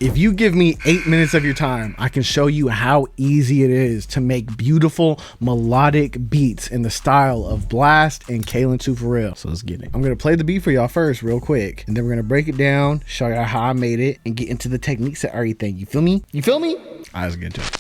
If you give me 8 minutes of your time, I can show you how easy it is to make beautiful melodic beats in the style of Blast and Kalen 2 For Real. So let's get it. I'm gonna play the beat for y'all first real quick, and then we're gonna break it down, show y'all how I made it, and get into the techniques and everything. You feel me? You feel me? All right, let's get into it.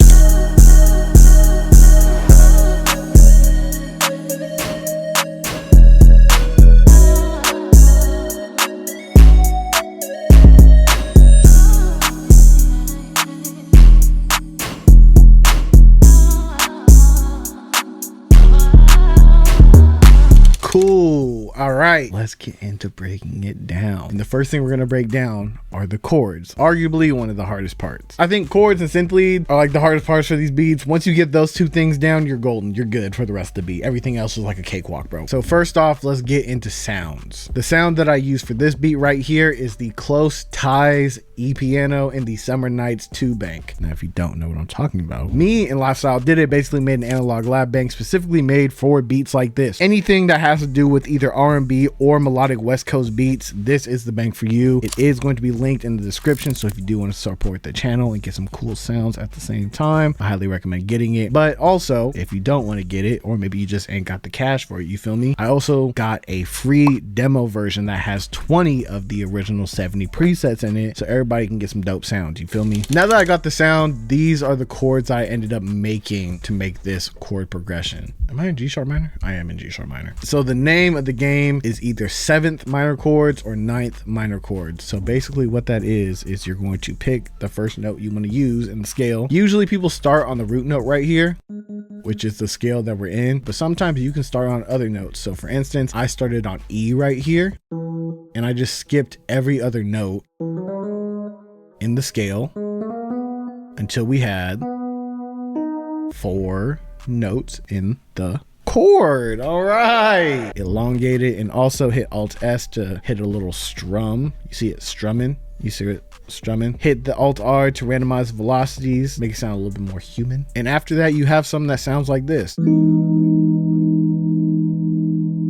Cool. All right, let's get into breaking it down. And the first thing we're gonna break down are the chords, arguably one of the hardest parts. I think chords and synth lead are like the hardest parts for these beats. Once you get those two things down, you're golden. You're good for the rest of the beat. Everything else is like a cakewalk, bro. So first off, let's get into sounds. The sound that I use for this beat right here is the Close Ties E-piano in the Summer Nights 2 bank. Now, if you don't know what I'm talking about, me and Lifestyle Did It basically made an analog lab bank specifically made for beats like this. Anything that has to do with either R&B or melodic West Coast beats, this is the bank for you. It is going to be linked in the description, so if you do want to support the channel and get some cool sounds at the same time, I highly recommend getting it. But also, if you don't want to get it, or maybe you just ain't got the cash for it, you feel me? I also got a free demo version that has 20 of the original 70 presets in it, so everybody can get some dope sounds, you feel me? Now that I got the sound, these are the chords I ended up making to make this chord progression. Am I in G sharp minor? I am in G sharp minor. So the name of the game is either 7th minor chords or 9th minor chords. So basically what that is you're going to pick the first note you want to use in the scale. Usually people start on the root note right here, which is the scale that we're in, but sometimes you can start on other notes. So for instance, I started on E right here, and I just skipped every other note in the scale until we had 4 notes in the chord. All right, elongate it and also hit Alt S to hit a little strum. You see it strumming? You see it strumming? Hit the Alt R to randomize the velocities, make it sound a little bit more human. And after that, you have something that sounds like this.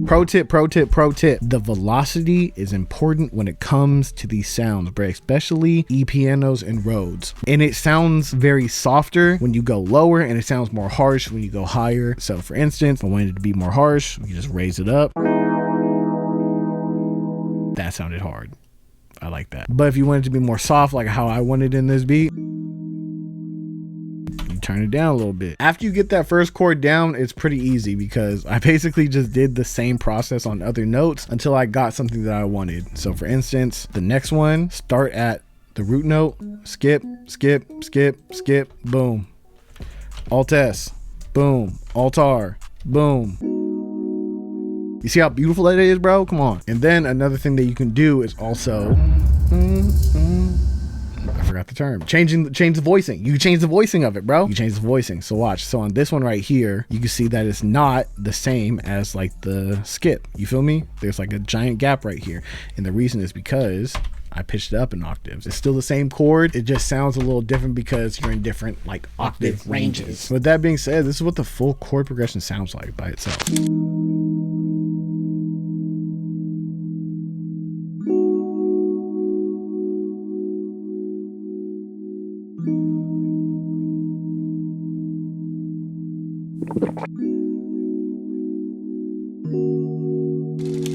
Pro tip, pro tip, pro tip. The velocity is important when it comes to these sounds, bro, especially E-pianos and Rhodes. And it sounds very softer when you go lower, and it sounds more harsh when you go higher. So for instance, if I wanted it to be more harsh, we just raise it up. That sounded hard. I like that. But if you want it to be more soft, like how I wanted in this beat, turn it down a little bit. After you get that first chord down, it's pretty easy because I basically just did the same process on other notes until I got something that I wanted. So for instance, the next one, start at the root note, skip, skip, skip, skip, boom. Alt S, boom. Alt R, boom. You see how beautiful that is, bro? Come on. And then another thing that you can do is also I forgot the term. Change the voicing. You can change the voicing of it, bro. You change the voicing. So watch. So on this one right here, you can see that it's not the same as like the skip. You feel me? There's like a giant gap right here. And the reason is because I pitched it up in octaves. It's still the same chord. It just sounds a little different because you're in different like octave ranges. With that being said, this is what the full chord progression sounds like by itself.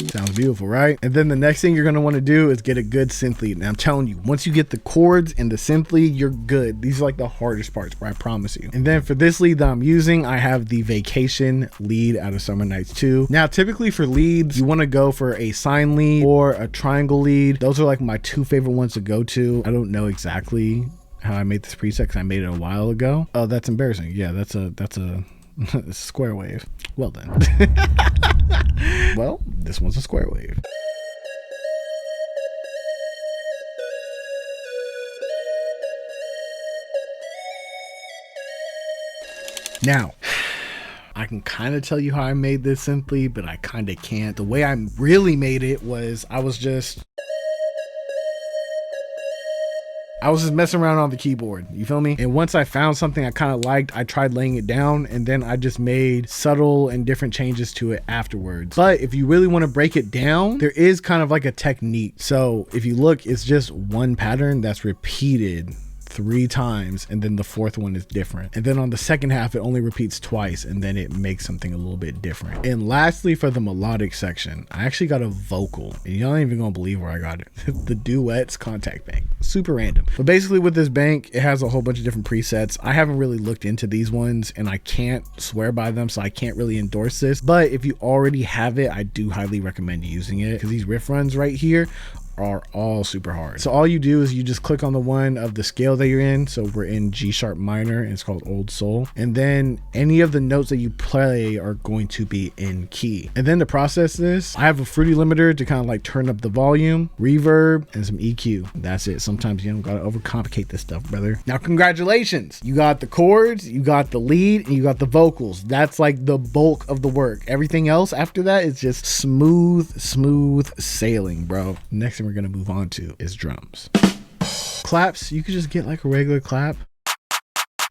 Sounds beautiful, right? And then the next thing you're going to want to do is get a good synth lead. And I'm telling you, once you get the chords and the synth lead, you're good. These are like the hardest parts, but I promise you. And then for this lead that I'm using, I have the Vacation lead out of Summer Nights 2. Now, typically for leads, you want to go for a sine lead or a triangle lead. Those are like my 2 favorite ones to go to. I don't know exactly how I made this preset because I made it a while ago. Oh, that's embarrassing. Yeah, that's a square wave. Well then. Well, this one's a square wave. Now, I can kind of tell you how I made this simply, but I kind of can't. The way I really made it was I was just I was just messing around on the keyboard, you feel me? And once I found something I kind of liked, I tried laying it down, and then I just made subtle and different changes to it afterwards. But if you really want to break it down, there is kind of like a technique. So if you look, it's just one pattern that's repeated 3 times, and then the 4th one is different. And then on the second half, it only repeats twice, and then it makes something a little bit different. And lastly, for the melodic section, I actually got a vocal, and y'all ain't even gonna believe where I got it. The Duets Contact Bank. Super random. But basically with this bank, it has a whole bunch of different presets. I haven't really looked into these ones, and I can't swear by them, so I can't really endorse this. But if you already have it, I do highly recommend using it, because these riff runs right here are all super hard. So all you do is you just click on the one of the scale that you're in. So we're in G sharp minor, and it's called Old Soul. And then any of the notes that you play are going to be in key. And then to process this, I have a fruity limiter to kind of like turn up the volume, reverb, and some EQ. That's it. Sometimes you don't gotta overcomplicate this stuff, brother. Now, congratulations. You got the chords, you got the lead, and you got the vocals. That's like the bulk of the work. Everything else after that is just smooth sailing, bro. Next thing we're gonna move on to is drums. Claps, you could just get like a regular clap.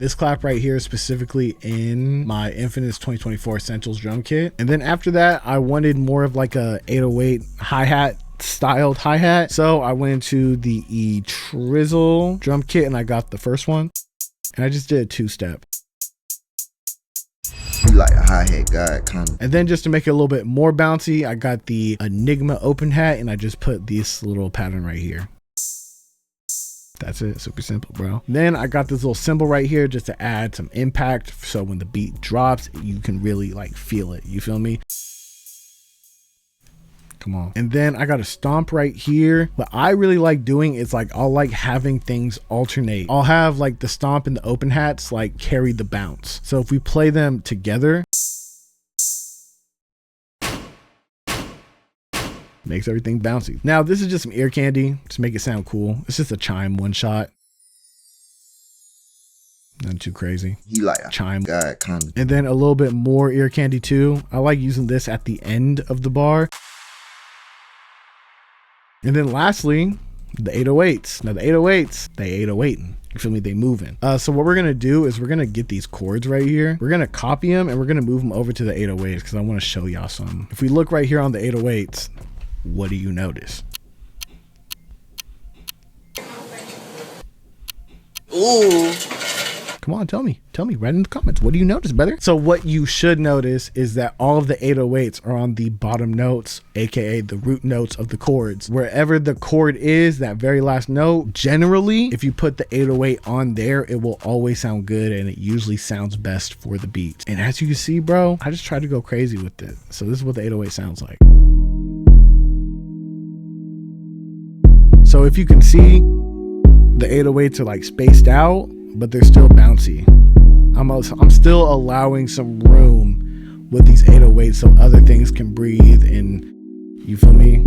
This clap right here is specifically in my Infinite's 2024 Essentials drum kit. And then after that, I wanted more of like a 808 hi-hat styled hi-hat. So I went into the E-Trizzle drum kit, and I got the first one. And I just did a 2-step. You like a hi-hat guy, kind of. And then just to make it a little bit more bouncy, I got the Enigma open hat, and I just put this little pattern right here. That's it. Super simple, bro. Then I got this little cymbal right here just to add some impact, so when the beat drops, you can really like feel it. You feel me? Come on. And then I got a stomp right here. What I really like doing is like, I'll like having things alternate. I'll have like the stomp and the open hats like carry the bounce. So if we play them together, makes everything bouncy. Now this is just some ear candy to make it sound cool. It's just a chime one shot. Nothing too crazy. He like a chime guy, kind of. And then a little bit more ear candy too. I like using this at the end of the bar. And then lastly, the 808s. Now the 808s, they 808ing. You feel me? They moving. So what we're gonna do is we're gonna get these chords right here. We're gonna copy them, and we're gonna move them over to the 808s because I want to show y'all something. If we look right here on the 808s, what do you notice? Ooh. Come on, tell me right in the comments. What do you notice, brother? So what you should notice is that all of the 808s are on the bottom notes, aka the root notes of the chords. Wherever the chord is, that very last note, generally, if you put the 808 on there, it will always sound good, and it usually sounds best for the beat. And as you can see, bro, I just tried to go crazy with it. So this is what the 808 sounds like. So if you can see, the 808s are like spaced out, but they're still bouncy. I'm still allowing some room with these 808s so other things can breathe, and you feel me?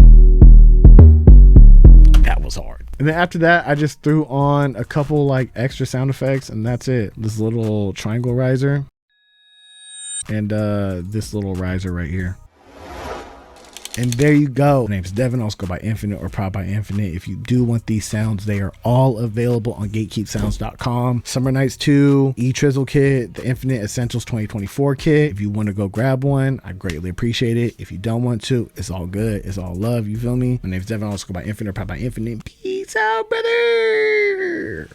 That was hard. And then after that, I just threw on a couple like extra sound effects, and that's it. This little triangle riser and this little riser right here. And there you go. My name's Devin. I also go by Infinite or Prod by Infinite. If you do want these sounds, they are all available on gatekeepsounds.com. Summer Nights 2, E-Trizzle kit, the Infinite Essentials 2024 kit. If you want to go grab one, I greatly appreciate it. If you don't want to, it's all good. It's all love. You feel me? My name's Devin. I also go by Infinite or Prod by Infinite. Peace out, brother.